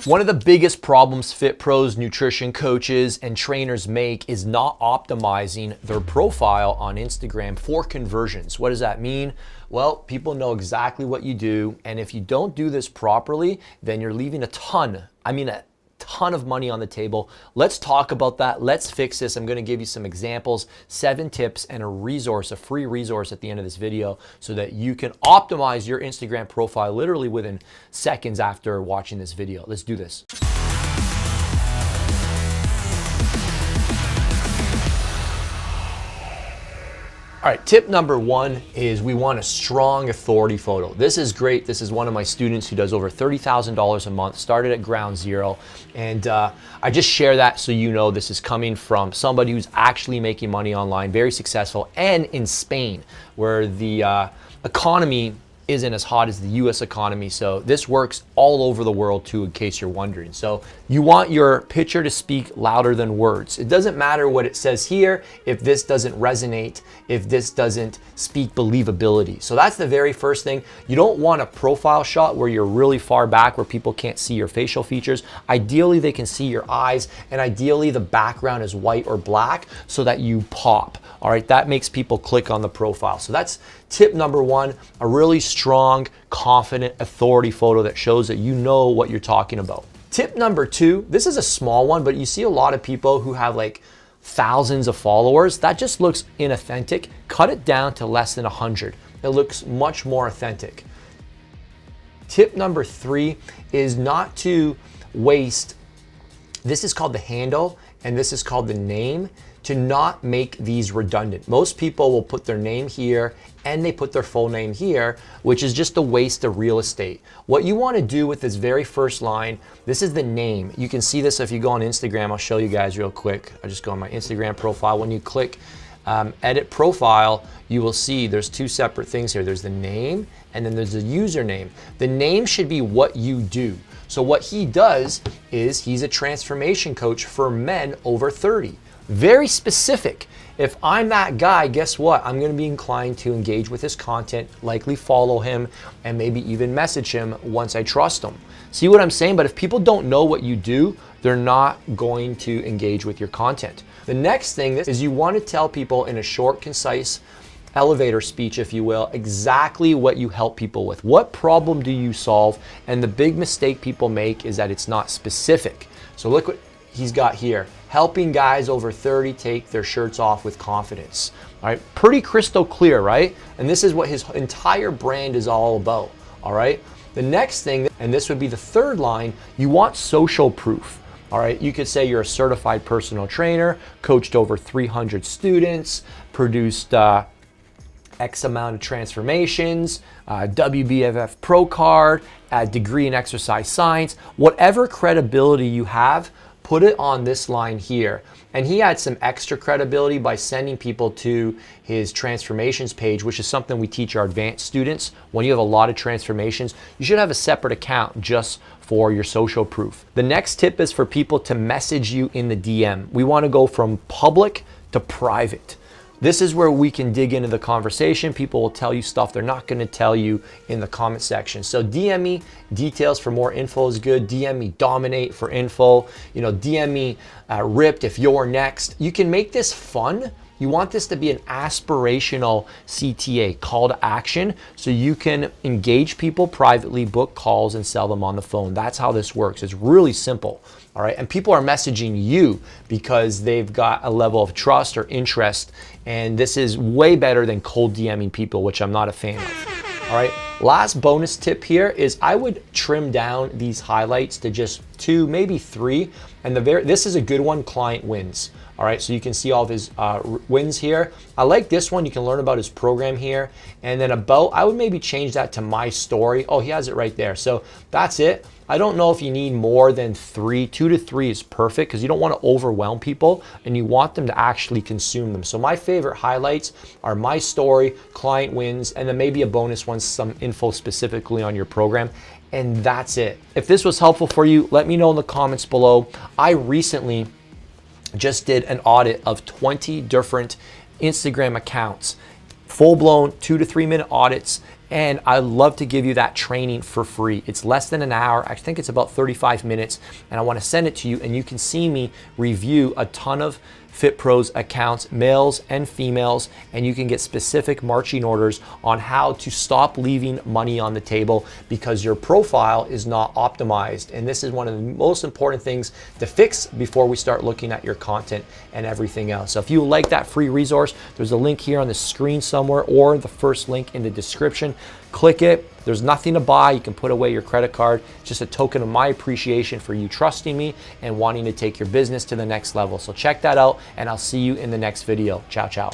One of the biggest problems fit pros, nutrition coaches, and trainers make is not optimizing their profile on Instagram for conversions. What does that mean? Well, people know exactly what you do, and if you don't do this properly, then you're leaving a ton of money on the table. Let's talk about that. Let's fix this. I'm going to give you some examples, 7 tips, and a free resource at the end of this video so that you can optimize your Instagram profile literally within seconds after watching this video. Let's do this. All right, tip number 1 is we want a strong authority photo. This is great. This is one of my students who does over $30,000 a month, started at ground zero. And I just share that so you know this is coming from somebody who's actually making money online, very successful, and in Spain, where the economy isn't as hot as the US economy. So this works all over the world too, in case you're wondering. So you want your picture to speak louder than words. It doesn't matter what it says here if this doesn't resonate, if this doesn't speak believability. So that's the very first thing. You don't want a profile shot where you're really far back where people can't see your facial features. Ideally, they can see your eyes, and ideally the background is white or black so that you pop. All right, that makes people click on the profile. So that's tip number 1, a really strong, confident authority photo that shows that you know what you're talking about. Tip number 2, this is a small one, but you see a lot of people who have like thousands of followers. That just looks inauthentic. Cut it down to less than 100. It looks much more authentic. Tip number 3 is not to waste, this is called the handle and this is called the name, to not make these redundant. Most people will put their name here and they put their full name here, which is just a waste of real estate. What you want to do with this very first line, this is the name. You can see this if you go on Instagram. I'll show you guys real quick. I just go on my Instagram profile. When you click edit profile, you will see there's 2 separate things here. There's the name and then there's the username. The name should be what you do. So what he does is he's a transformation coach for men over 30. Very specific. If I'm that guy, guess what? I'm going to be inclined to engage with his content, likely follow him, and maybe even message him once I trust him. See what I'm saying? But if people don't know what you do, they're not going to engage with your content. The next thing is you want to tell people in a short, concise elevator speech, if you will, exactly what you help people with. What problem do you solve? And the big mistake people make is that it's not specific. So look what he's got here. Helping guys over 30 take their shirts off with confidence. All right, pretty crystal clear, right? And this is what his entire brand is all about, all right? The next thing, and this would be the 3rd line, you want social proof. All right, you could say you're a certified personal trainer, coached over 300 students, produced X amount of transformations, WBFF Pro card, a degree in exercise science, whatever credibility you have, put it on this line here. And he had some extra credibility by sending people to his transformations page, which is something we teach our advanced students. When you have a lot of transformations, you should have a separate account just for your social proof. The next tip is for people to message you in the DM. We want to go from public to private. This is where we can dig into the conversation. People will tell you stuff they're not going to tell you in the comment section. So DM me details for more info is good. DM me dominate for info. You know, DM me ripped if you're next. You can make this fun. You want this to be an aspirational CTA, call to action, so you can engage people privately, book calls, and sell them on the phone. That's how this works. It's really simple. All right, and people are messaging you because they've got a level of trust or interest, and this is way better than cold DMing people, which I'm not a fan of. All right, last bonus tip here is I would trim down these highlights to just 2, maybe 3, and this is a good one, client wins. All right, so you can see all of his wins here. I like this one. You can learn about his program here. And then about, I would maybe change that to my story. Oh, he has it right there. So that's it. I don't know if you need more than 3. 2 to 3 is perfect because you don't want to overwhelm people and you want them to actually consume them. So my favorite highlights are my story, client wins, and then maybe a bonus one, some info specifically on your program. And that's it. If this was helpful for you, let me know in the comments below. I recently just did an audit of 20 different Instagram accounts, full-blown 2 to 3 minute audits, And I'd love to give you that training for free. It's less than an hour. I think it's about 35 minutes. And I want to send it to you, and you can see me review a ton of Fit Pros accounts, males and females, and you can get specific marching orders on how to stop leaving money on the table because your profile is not optimized. And this is one of the most important things to fix before we start looking at your content and everything else. So if you like that free resource, there's a link here on the screen somewhere or the first link in the description. Click it. There's nothing to buy. You can put away your credit card. It's just a token of my appreciation for you trusting me and wanting to take your business to the next level. So check that out, and I'll see you in the next video. Ciao, ciao.